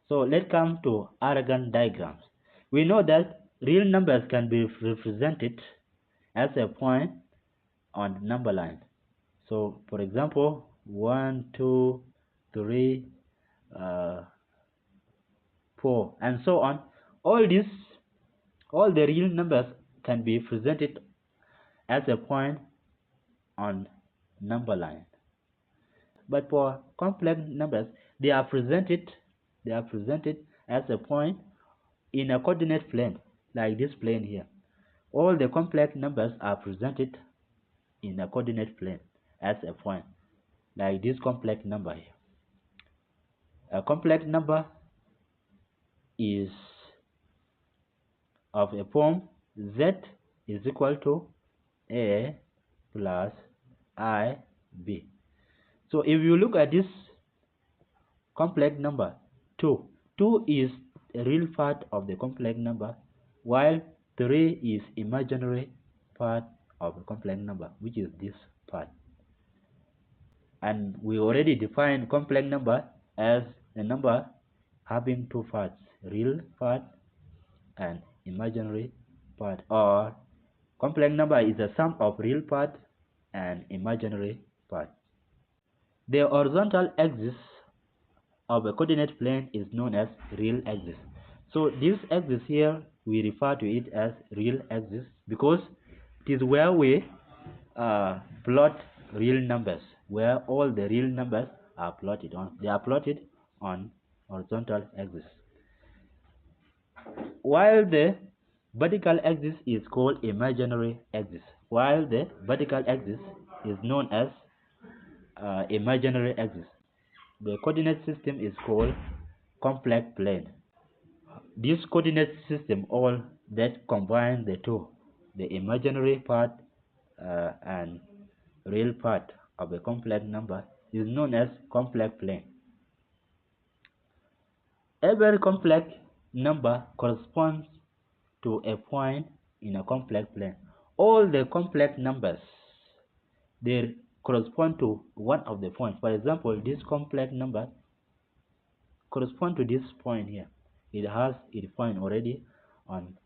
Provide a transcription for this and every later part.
So let's come to Argand diagrams. We know that real numbers can be represented as a point on the number line. So for example, 1, 2, 3, 4, and so on. All the real numbers can be presented as a point on number line. But for complex numbers, they are presented as a point in a coordinate plane, like this plane here. All the complex numbers are presented in a coordinate plane as a point, like this complex number here. A complex number is of a form z is equal to a plus ib. So if you look at this complex number 2, 2 is a real part of the complex number, while 3 is imaginary part of a complex number, which is this part. And we already defined complex number as a number having two parts, real part and imaginary part, or complex number is the sum of real part and imaginary part. The horizontal axis of a coordinate plane is known as real axis. So this axis here, we refer to it as real axis because it is where we plot real numbers, where all the real numbers are plotted on. They are plotted on horizontal axis. While the vertical axis is called imaginary axis, while the vertical axis is known as imaginary axis. The coordinate system is called complex plane. This coordinate system all that combine the two, the imaginary part and real part of a complex number, is known as complex plane. Every complex number corresponds to a point in a complex plane. All the complex numbers, they correspond to one of the points. For example, this complex number correspond to this point here. It has its point already on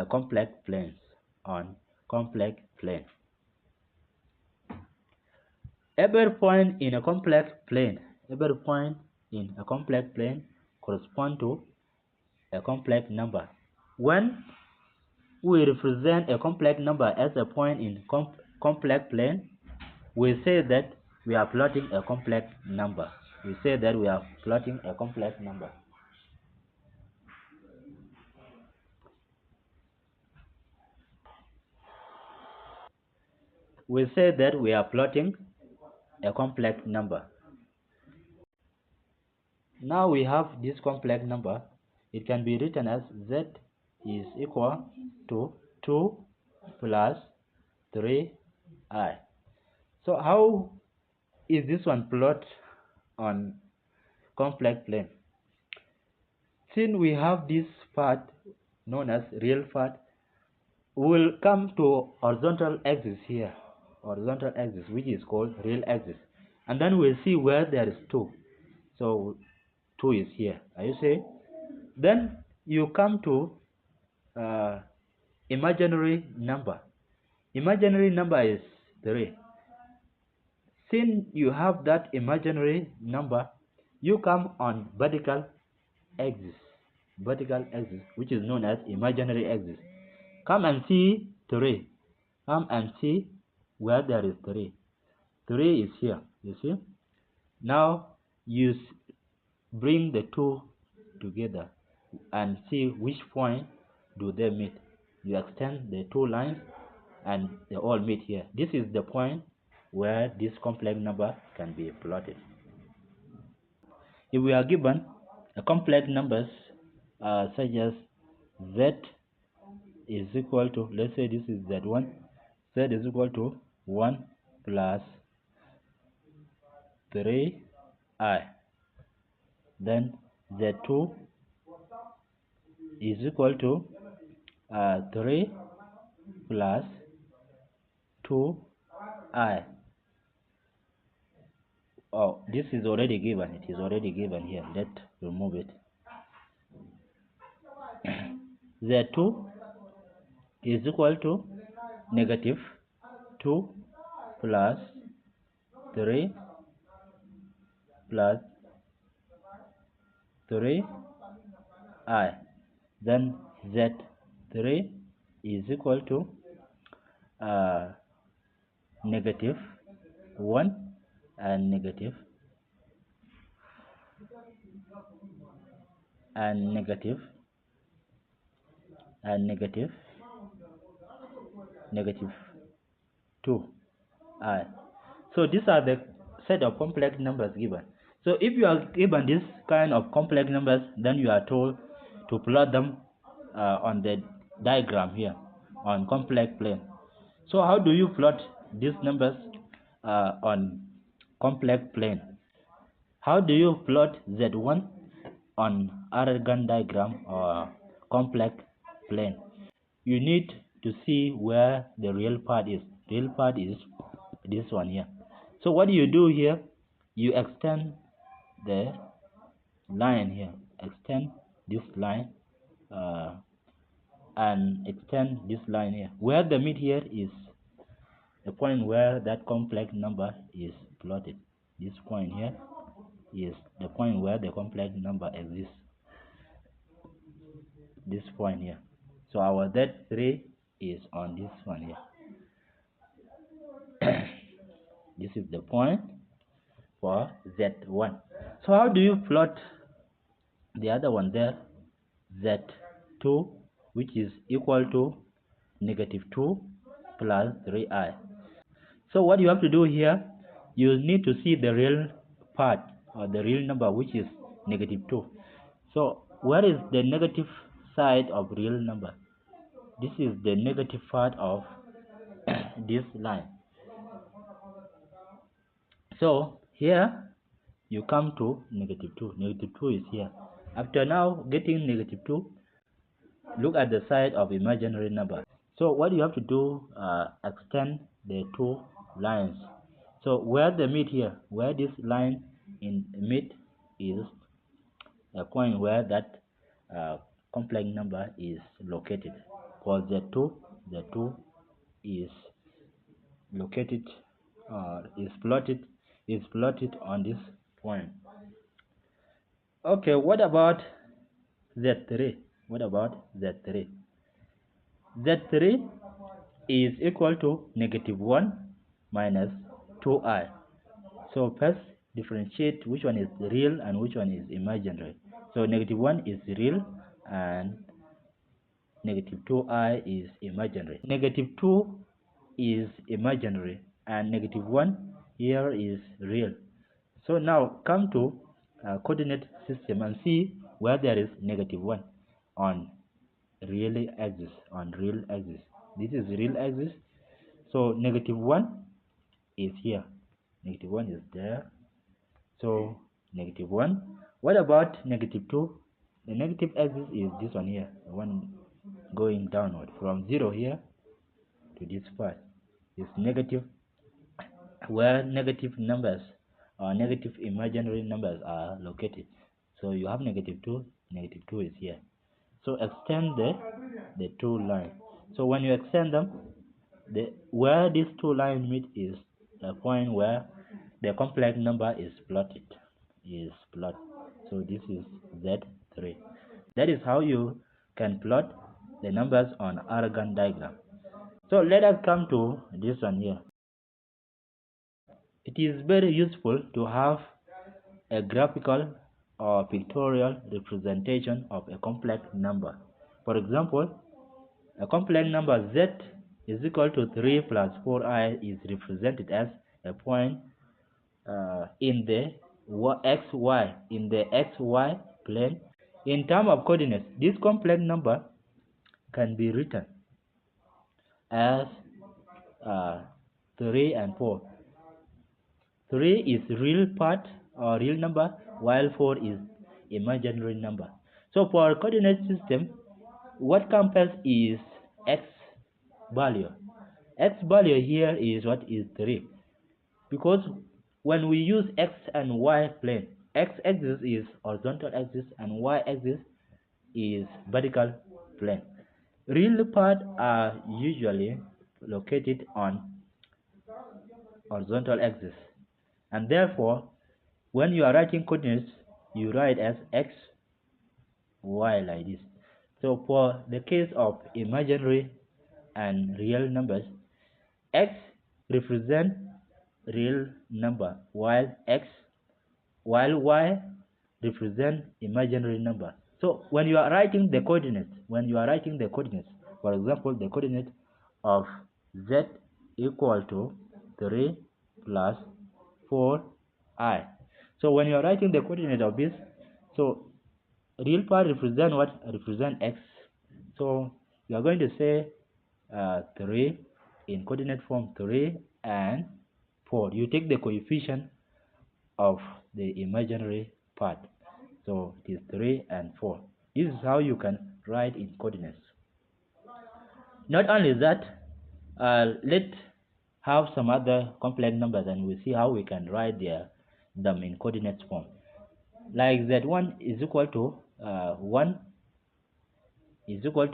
complex planes, on complex plane. Every point in a complex plane correspond to a complex number. When we represent a complex number as a point in complex plane, we say that we are plotting a complex number. We say that we are plotting a complex number. We say that we are plotting a complex number. Now we have this complex number. It can be written as z is equal to 2 plus 3i. So how is this one plot on complex plane? Since we have this part known as real part, we will come to horizontal axis here, horizontal axis, which is called real axis, and then we'll see where there is 2. So 2 is here, are you see? Then you come to imaginary number. Imaginary number is 3. Since you have that imaginary number, you come on vertical axis, which is known as imaginary axis. Come and see 3. Come and see where there is 3. 3 is here, you see? Now you bring the 2 together and see which point do they meet. You extend the 2 lines and they all meet here. This is the point where this complex number can be plotted. If we are given a complex numbers such as z is equal to, let's say this is z1, z is equal to 1 plus 3i, then z2 is equal to 3 plus 2i. Oh, this is already given. It is already given here. Let's remove it. Z2 is equal to negative 2 plus 3 plus 3i. Then Z3 is equal to negative 1 and negative and negative and negative 2i. So these are the set of complex numbers given. So if you are given this kind of complex numbers, then you are told to plot them on the diagram here on complex plane. So how do you plot these numbers on complex plane? How do you plot Z1 on Argand diagram or complex plane? You need to see where the real part is. Real part is this one here. So what you do here, you extend the line here, extend this line and extend this line here. Where the mid here is the point where that complex number is plotted. This point here is the point where the complex number exists. This point here. So our Z3 is on this one here. This is the point for Z1. So how do you plot the other one there? Z2, which is equal to negative 2 plus 3i. So what you have to do here, you need to see the real part or the real number, which is negative 2. So where is the negative side of real number? This is the negative part of this line. So here you come to negative 2. Negative 2 is here. After now getting negative 2, look at the side of imaginary number. So what you have to do, extend the two lines. So where the meet here, where this line in meet is a point where that complex number is located. For Z2 is located is plotted on this point. Okay, what about Z3? What about Z3? Z3 is equal to negative 1 minus 2i. So first differentiate which one is real and which one is imaginary. So negative 1 is real and negative 2i is imaginary. Negative 2 is imaginary and negative 1 here is real. So now come to coordinate system and see where there is negative 1 on real axis. This is real axis. So negative 1 is here. Negative 1 is there. So negative 1. What about negative 2? The negative axis is this one here, the one going downward from 0 here to this part. Is negative, where negative numbers or negative imaginary numbers are located. So you have negative 2 is here. So extend the two lines. So when you extend them, where these two lines meet is a point where the complex number is plotted. So this is Z3. That is how you can plot the numbers on Argand diagram. So let us come to this one here. It is very useful to have a graphical or pictorial representation of a complex number. For example, a complex number Z is equal to 3 plus 4i is represented as a point in the xy plane. In terms of coordinates, this complex number can be written as 3 and 4. 3 is real part or real number, while 4 is imaginary number. So for our coordinate system, what comes first is x value. X value here is what is 3, because when we use x and y plane, x-axis is horizontal axis and y-axis is vertical plane. Real parts are usually located on horizontal axis, and therefore when you are writing coordinates you write as x, y like this. So for the case of imaginary and real numbers, x represent real number while y represent imaginary number. So when you are writing the coordinates, for example, the coordinate of z equal to 3 plus 4i. So when you are writing the coordinate of this, so real part represent what? Represent x. So you are going to say 3 in coordinate form, 3 and 4. You take the coefficient of the imaginary part. So it is 3 and 4. This is how you can write in coordinates. Not only that, let's have some other complex numbers and we'll see how we can write them in coordinates form. Like z1 is equal to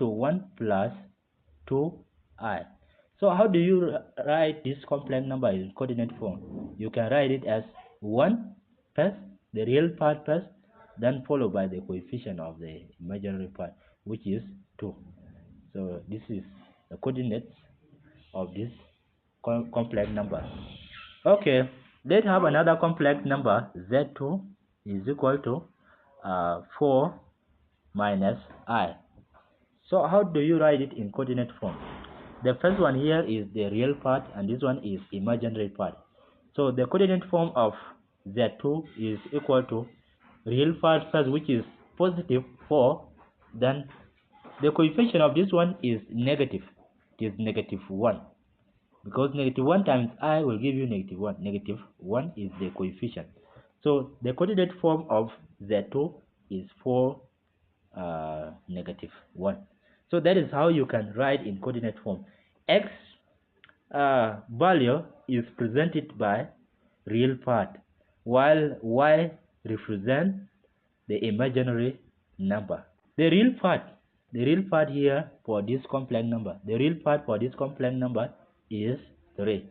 1 plus 2i. So how do you write this complex number in coordinate form? You can write it as 1 plus the real part first, then followed by the coefficient of the imaginary part, which is 2. So this is the coordinates of this complex number. Okay, let's have another complex number. Z2 is equal to 4 minus I. So how do you write it in coordinate form? The first one here is the real part and this one is imaginary part. So the coordinate form of Z2 is equal to real part first, which is positive 4, then the coefficient of this one is negative. It is negative 1, because negative 1 times I will give you negative 1. Negative 1 is the coefficient. So the coordinate form of Z2 is 4 negative 1. So that is how you can write in coordinate form. X value is presented by real part, while y represents the imaginary number. The real part here for this complex number, is 3.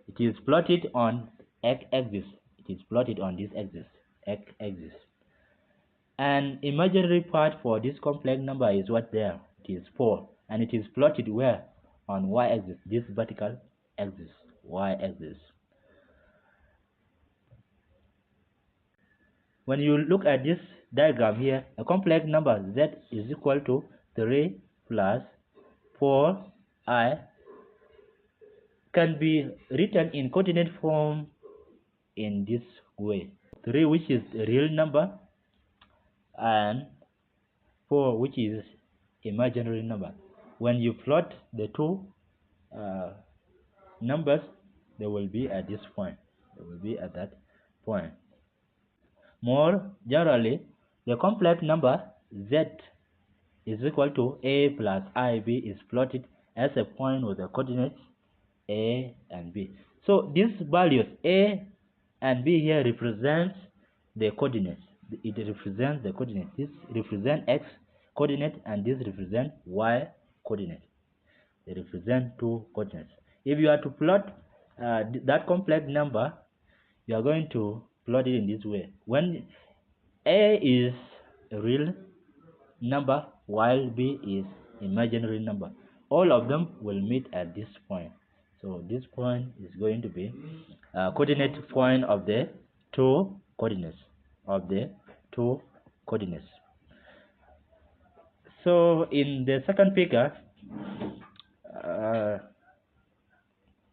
It is plotted on x-axis. It is plotted on this axis, x-axis. And imaginary part for this complex number is what there? It is 4, and it is plotted where? On y-axis, this vertical axis, y-axis. When you look at this diagram here, a complex number z is equal to 3 plus 4i can be written in coordinate form in this way. 3, which is a real number, and 4, which is imaginary number. When you plot the two numbers, they will be at this point. They will be at that point. More generally, the complex number z is equal to a plus ib is plotted as a point with the coordinates a and b. So these values a and b here represents the coordinates. It represents the coordinates. This represents x coordinate and this represents y coordinate. They represent two coordinates. If you are to plot that complex number, you are going to plot it in this way. When a is a real number while b is imaginary number, all of them will meet at this point. So this point is going to be coordinate point of the two coordinates So in the second figure,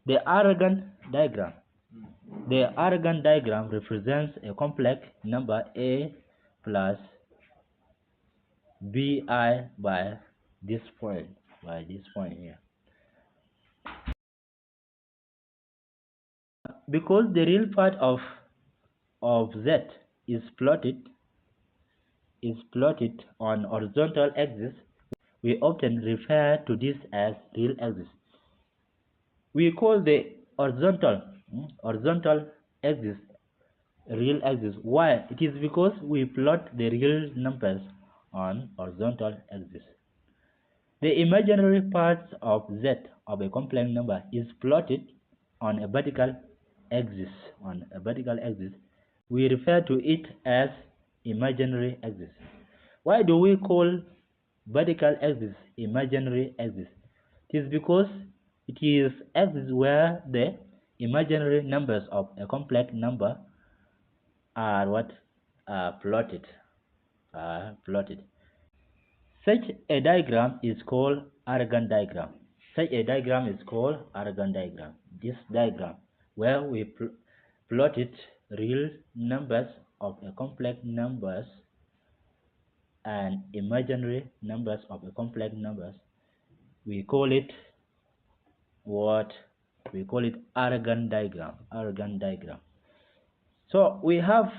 the Argand diagram. The Argand diagram represents a complex number a plus bi by this point here. Because the real part of z is plotted on horizontal axis, we often refer to this as real axis. We call the horizontal axis, real axis. Why? It is because we plot the real numbers on horizontal axis. The imaginary part of z of a complex number is plotted on a vertical axis. On a vertical axis, we refer to it as imaginary axis. Why do we call vertical axis imaginary axis? It is because it is axis where the imaginary numbers of a complex number are what are plotted. Such a diagram is called Argand diagram. Such a diagram is called Argand diagram. This diagram where we plotted real numbers of a complex numbers and imaginary numbers of a complex numbers, we call it what? We call it Argand diagram. Argand diagram. So we have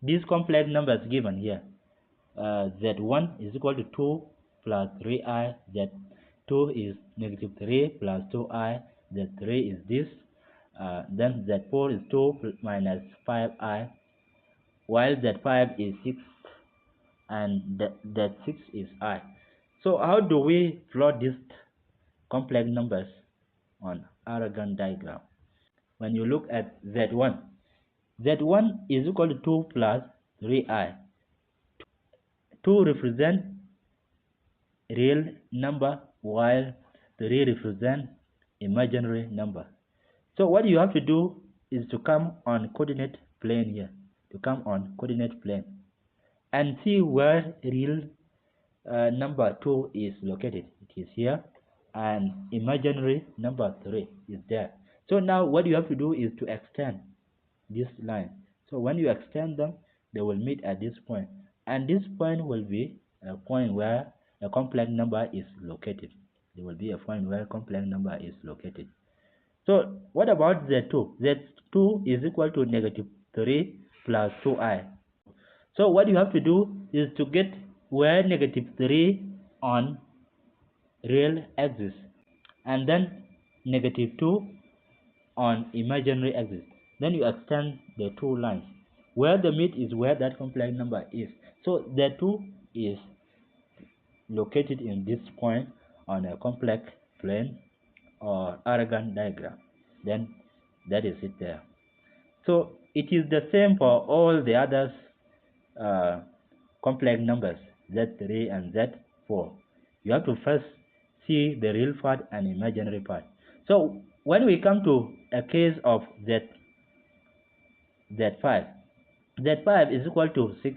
these complex numbers given here. Z1 is equal to 2 plus 3i, Z2 is negative 3 plus 2i, Z3 is this, then Z4 is 2 minus 5i, while Z5 is 6 and Z6 is I. So how do we plot these complex numbers on Argand diagram? When you look at Z1, Z1 is equal to 2 plus 3i. 2 represents real number while 3 represents imaginary number. So what you have to do is to come on coordinate plane here, to come on coordinate plane and see where real number 2 is located. It is here, and imaginary number 3 is there. So now what you have to do is to extend this line. So when you extend them, they will meet at this point, and this point will be a point where a complex number is located. There will be a point where complex number is located. So what about Z2? Z2 is equal to negative 3 plus 2i. So what you have to do is to get where negative 3 on real axis and then negative 2 on imaginary axis. Then you extend the two lines. Where the meet is where that complex number is. So Z2 is located in this point on a complex plane or Argand diagram. Then that is it there. So it is the same for all the others complex numbers Z3 and Z4. You have to first see the real part and imaginary part. So when we come to a case of Z5, Z5 is equal to 6.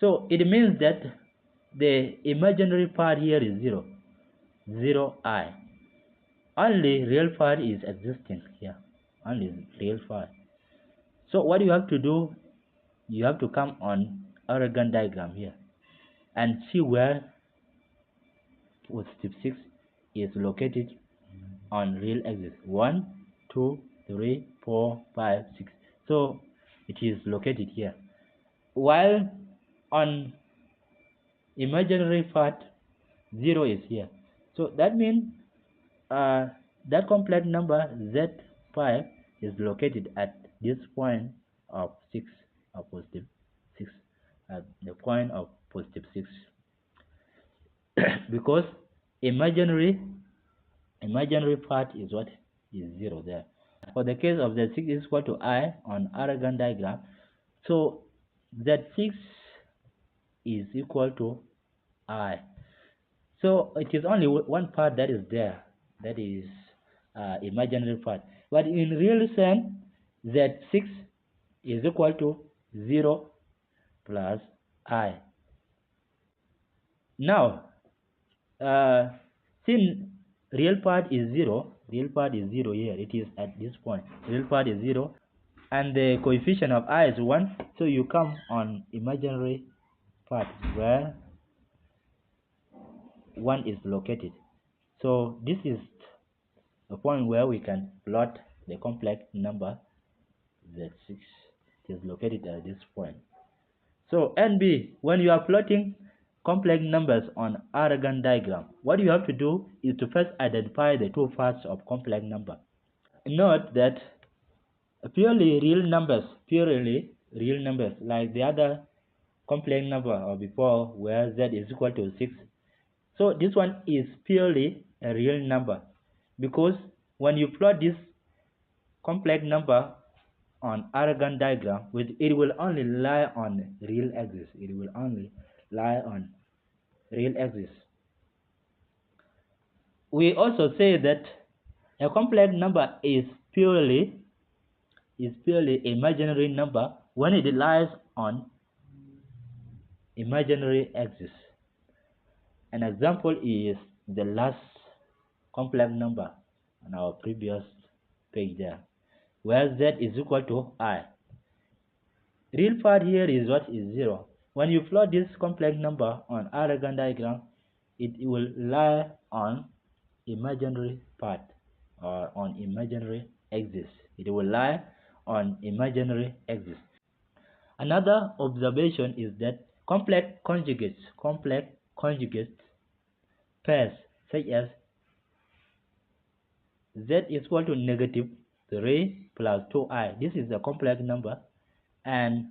So it means that the imaginary part here is 0, 0i. Only real part is existing here, only real part. So what you have to do, you have to come on Argand diagram here and see where positive 6 is located on real axis. 1, 2, 3, 4, 5, 6. So it is located here. While on imaginary part 0 is here. So that means that complex number Z5 is located at this point of 6, of positive 6, at the point of positive 6 because imaginary part is what is 0 there. For the case of Z6 is equal to I on Argand diagram, so Z6 is equal to I. So it is only one part that is there, that is imaginary part. But in real sense, Z6 is equal to 0 plus I. Now, since real part is 0, real part is 0 here, it is at this point. Real part is 0 and the coefficient of I is 1. So you come on imaginary part where 1 is located. So this is a point where we can plot the complex number Z6. It is located at this point. So NB, when you are plotting complex numbers on Argand diagram, what you have to do is to first identify the two parts of complex number. Note that Purely real numbers like the other complex number or before where z is equal to 6. So this one is purely a real number because when you plot this complex number on Argand diagram, it will only lie on real axis. It will only lie on real axis. We also say that a complex number is purely imaginary number when it lies on imaginary axis. An example is the last complex number on our previous page there, where z is equal to I. Real part here is what is 0. When you plot this complex number on Argand diagram, it will lie on imaginary part or on imaginary axis. It will lie on imaginary axis. Another observation is that complex conjugates pairs such as z is equal to negative 3 plus 2i. This is a complex number, and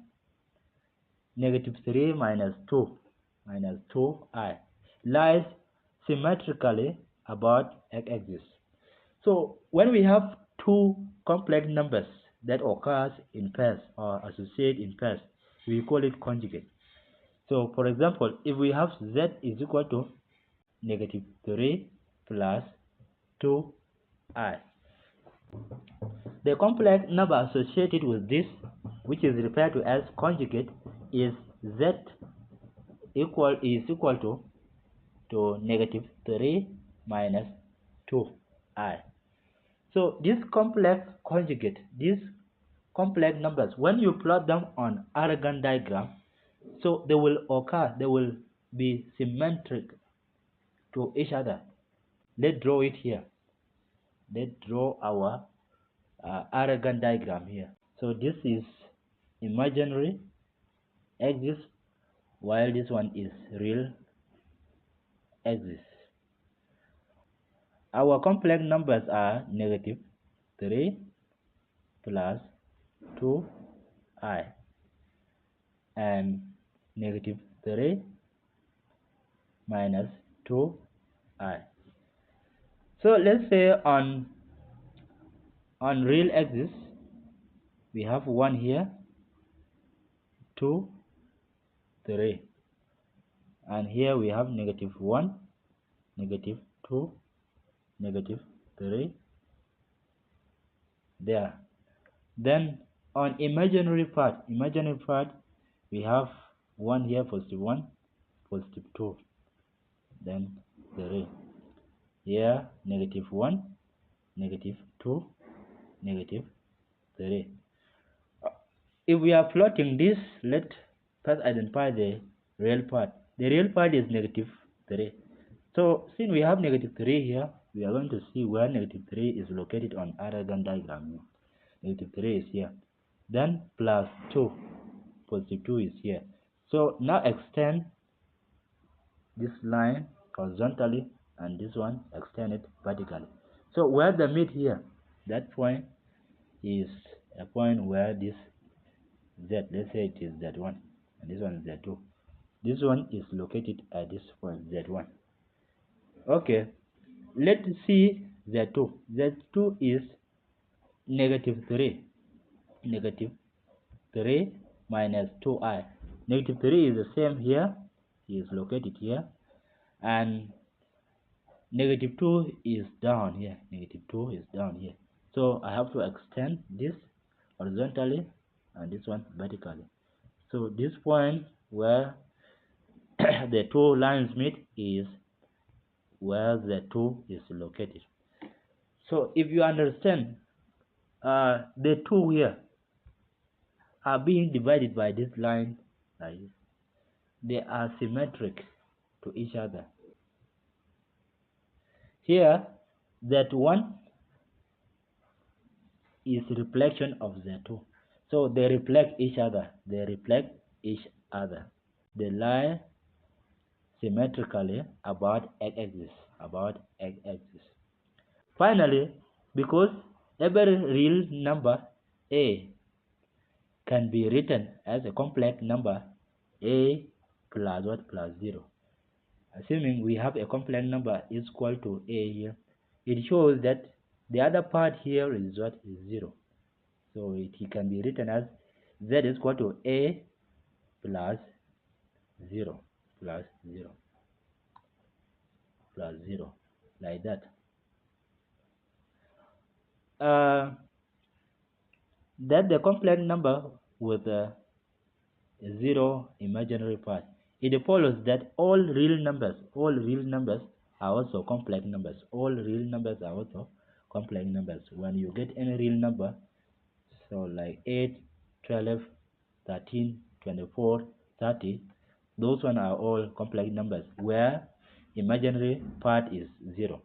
negative 3 minus 2i lies symmetrically about x-axis. So when we have two complex numbers that occurs in pairs or associate in pairs, we call it conjugate. So for example, if we have z is equal to negative 3 plus 2i, the complex number associated with this, which is referred to as conjugate, is z is equal to negative 3 minus 2i. So these complex numbers, when you plot them on Argand diagram, so they will be symmetric to each other. Let's draw it here. Let's draw our Argand diagram here. So this is imaginary axis, while this one is real axis. Our complex numbers are negative 3 plus 2i and negative 3 minus 2i. So let's say on real axis we have 1 here, 2, 3, and here we have negative 1, negative 2, negative 3 there. Then on imaginary part we have 1 here, positive 1, positive 2, then 3 here, negative 1, negative 2, negative 3. If we are plotting this, let's first identify the real part. The real part is negative 3. So since we have negative 3 here, we are going to see where negative 3 is located on Argand diagram. Negative 3 is here. Then plus 2, positive 2 is here. So now extend this line horizontally and this one extend it vertically. So where the meet here, that point is a point where this z, let's say it is z1 and this one is z2. This one is located at this point z1. Okay, let's see z2. Z2 is negative 3 minus 2i. Negative 3 is the same here, is located here, and negative 2 is down here. Negative 2 is down here. So I have to extend this horizontally and this one vertically. So this point where the two lines meet is where the 2 is located. So if you understand, the 2 here are being divided by this line like this. They are symmetric to each other. Here, that 1 is reflection of the 2. So they reflect each other. They lie symmetrically about x-axis. Finally, because every real number A can be written as a complex number A plus what plus 0. Assuming we have a complex number is equal to A here, it shows that the other part here is what is 0. So it can be written as Z is equal to A plus 0 plus 0 plus 0 like that. That the complex number with a 0 imaginary part. It follows that all real numbers are also complex numbers. All real numbers are also complex numbers. When you get any real number, so like 8, 12, 13, 24, 30, those one are all complex numbers where imaginary part is 0.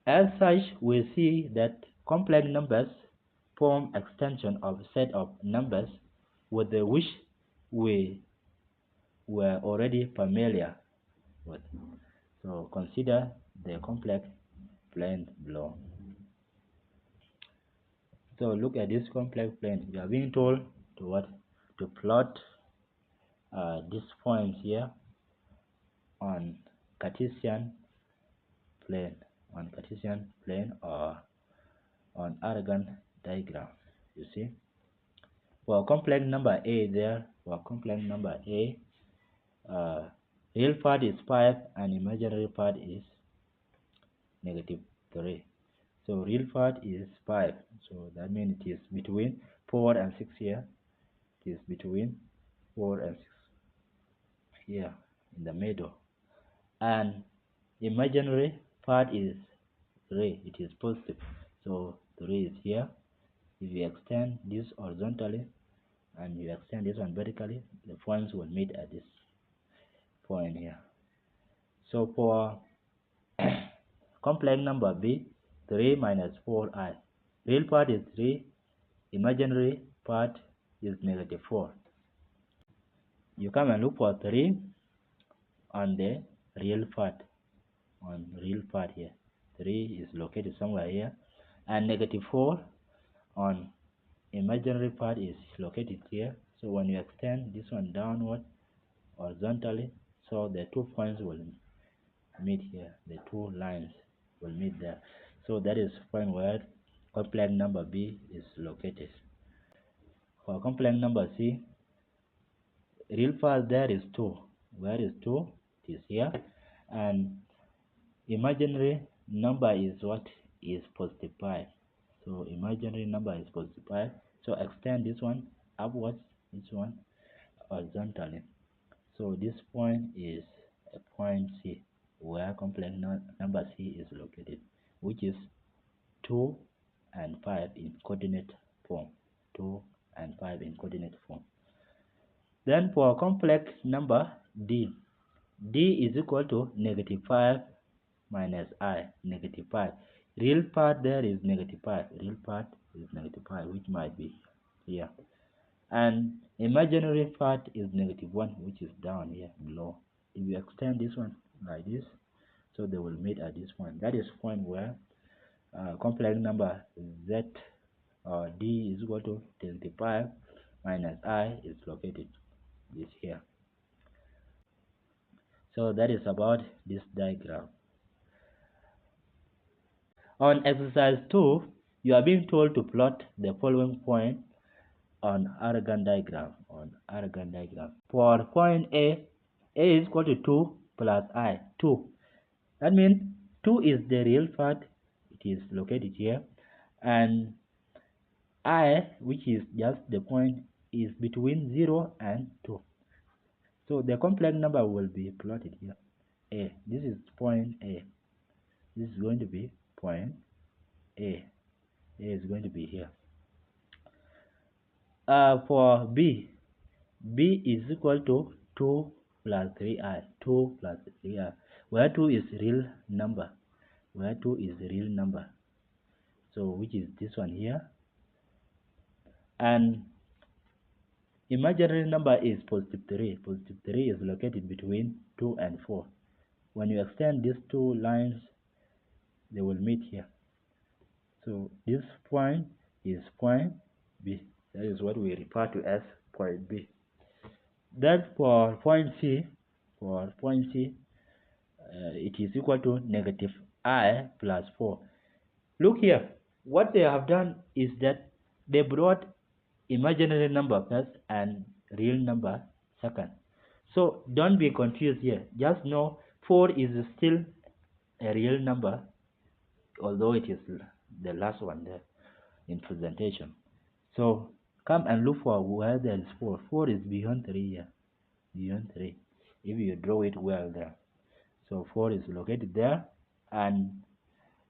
As such, we see that complex numbers form extension of a set of numbers with which we were already familiar with. So consider the complex plane below. So look at this complex plane. You are being told to what? To plot these points here on Cartesian plane, or on Argand diagram. You see, for complex number A there, for complex number A, real part is 5 and imaginary part is -3. So real part is 5. So that means it is between 4 and 6 here. It is between 4 and 6 here in the middle. And imaginary part is 3. It is positive. So 3 is here. If you extend this horizontally and you extend this one vertically, the points will meet at this point here. So for complex number B, 3 minus 4i. Real part is 3, imaginary part is -4. You come and look for 3 on the real part, here. 3 is located somewhere here, and -4 on imaginary part is located here. So when you extend this one downward horizontally, so the 2 points will meet here, the 2 lines will meet there. So that is point where complex number B is located. For complex number C, real part there is 2. Where is 2? It is here. And imaginary number is what? Is +5. So imaginary number is +5. So extend this one upwards, this one horizontally. So this point is a point C, where complex number C is located, which is 2 and 5 in coordinate form. 2 and 5 in coordinate form. Then for complex number D, D is equal to -5 minus I, -5. Real part there is -5. Real part is -5, which might be here. And imaginary part is -1, which is down here below. If you extend this one like this, so they will meet at this point. That is point where complex number Z or D is equal to 25 minus I is located. This here. So that is about this diagram. On exercise 2, you are being told to plot the following point on Argand diagram. For point A is equal to 2 plus I, 2. That means 2 is the real part. It is located here. And I, which is just the point, is between 0 and 2. So the complex number will be plotted here. A. This is point A. This is going to be point A. A is going to be here. For B, B is equal to 2 plus 3i. 2 plus 3i. Where 2 is real number. So which is this one here. And imaginary number is +3. +3 is located between 2 and 4. When you extend these 2 lines, they will meet here. So this point is point B. That is what we refer to as point B. Then for point C, it is equal to negative I plus 4. Look here, what they have done is that they brought imaginary number first and real number second. So don't be confused here. Just know 4 is still a real number, although it is the last one there in presentation. So come and look for where there is 4. 4 is beyond 3 here. Beyond 3. If you draw it well there. So 4 is located there, and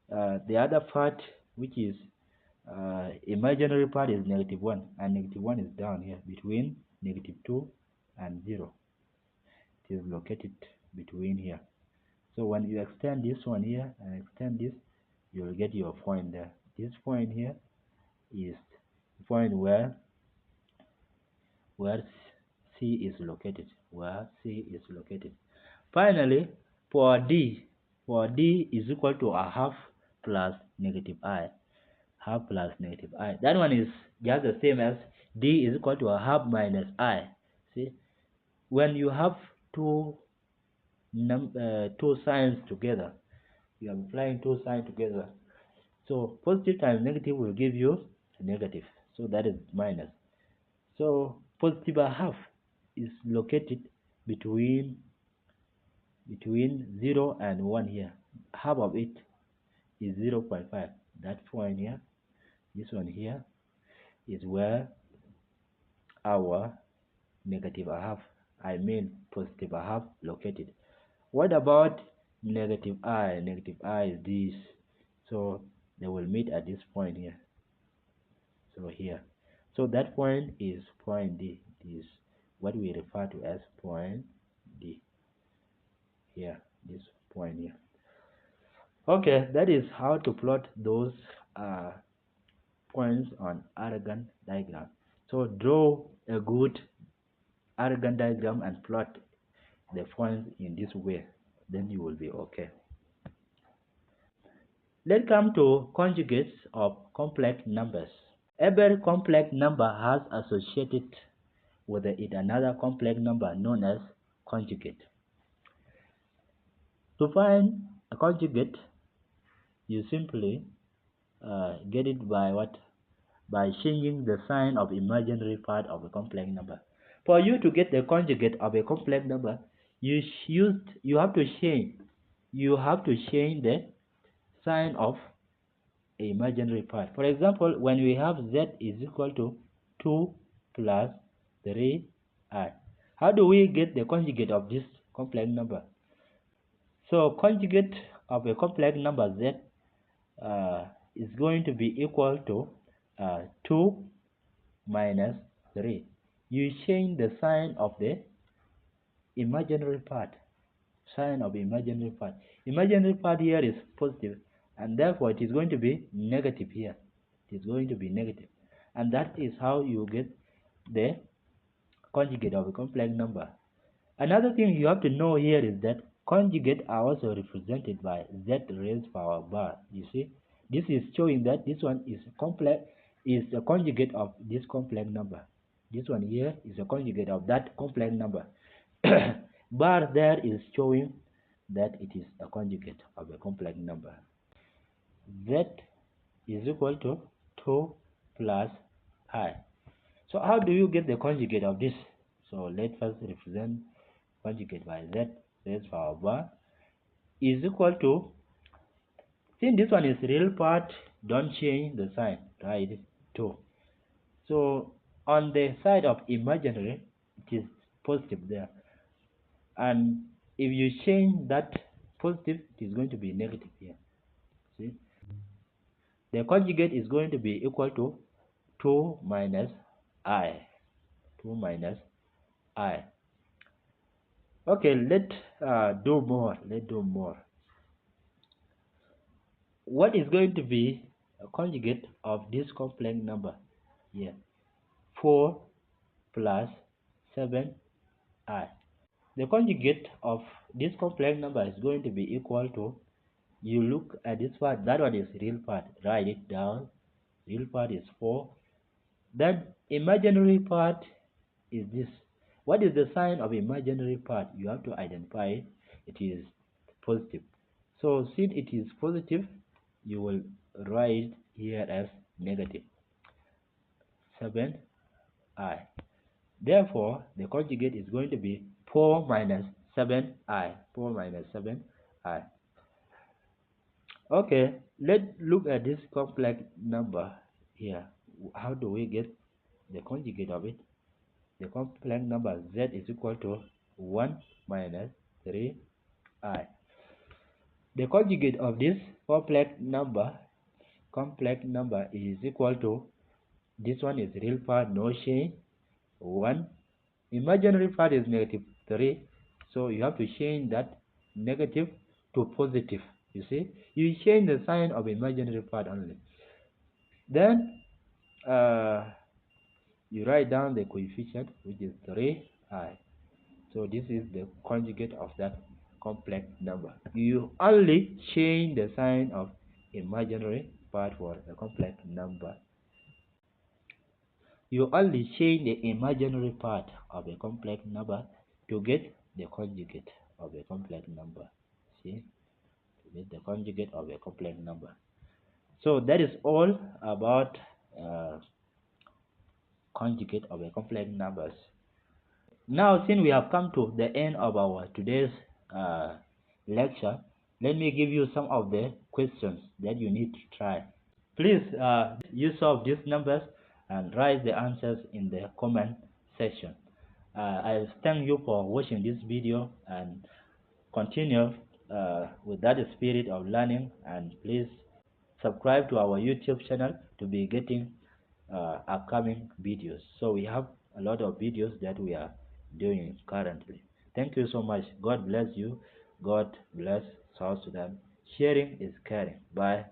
the other part, which is imaginary part, is negative 1, and negative 1 is down here between negative 2 and 0. It is located between here. So when you extend this one here and extend this, you will get your point there. This point here is the point where C is located. Finally, for D is equal to a half plus negative I. Half plus negative I. That one is just the same as D is equal to a half minus I. See, when you have two signs together, you are applying two signs together. So positive times negative will give you negative. So that is minus. So positive a half is located between 0 and 1 here. Half of it is 0.5. That point here, this one here, is where our negative a half, positive a half, located. What about negative I? Negative I is this. So they will meet at this point here. So here. So that point is point D. This is what we refer to as point D. Here, this point here. Okay, that is how to plot those points on Argand diagram. So draw a good Argand diagram and plot the points in this way. Then you will be okay. Let's come to conjugates of complex numbers. Every complex number has associated with it another complex number known as conjugate. To find a conjugate, you simply get it by what? By changing the sign of imaginary part of a complex number. For you to get the conjugate of a complex number, you have to change the sign of a imaginary part. For example, when we have z is equal to 2 plus 3i, how do we get the conjugate of this complex number? So conjugate of a complex number z is going to be equal to 2 minus 3. You change the sign of the imaginary part. Imaginary part here is positive, and therefore it is going to be negative here. And that is how you get the conjugate of a complex number. Another thing you have to know here is that conjugates are also represented by z raised power bar. You see, this is showing that this one is a conjugate of this complex number. This one here is a conjugate of that complex number. Bar there is showing that it is a conjugate of a complex number. Z is equal to 2 plus I. So how do you get the conjugate of this? So let's first represent conjugate by z raised power bar is equal to, since this one is real part, don't change the sign, right? 2. So on the side of imaginary, it is positive there, and if you change that positive, it is going to be negative here. See, the conjugate is going to be equal to 2 minus I. Okay, let's do more. What is going to be a conjugate of this complex number here? 4 plus 7i. The conjugate of this complex number is going to be equal to, you look at this part, that one is real part, write it down, real part is 4. Then imaginary part is this. What is the sign of imaginary part? You have to identify it is positive. So since it is positive, you will write here as negative 7i. Therefore, the conjugate is going to be 4 minus 7i. 4 minus 7i. Okay, let's look at this complex number here. How do we get the conjugate of it? The complex number z is equal to 1 minus 3i. The conjugate of this complex number is equal to, this one is real part, no change, 1. Imaginary part is negative 3. So you have to change that negative to positive. You see, you change the sign of imaginary part only. Then you write down the coefficient, which is 3i. So this is the conjugate of that complex number. You only change the sign of imaginary part for the complex number. You only change the imaginary part of a complex number to get the conjugate of a complex number. See, to get the conjugate of a complex number. So that is all about conjugate of a complex numbers. Now, since we have come to the end of our today's lecture, let me give you some of the questions that you need to try. Please use solve these numbers and write the answers in the comment section. I thank you for watching this video and continue with that spirit of learning, and please subscribe to our YouTube channel to be getting upcoming videos. So we have a lot of videos that we are doing currently. Thank you so much. God bless you. God bless South Sudan. Sharing is caring. Bye.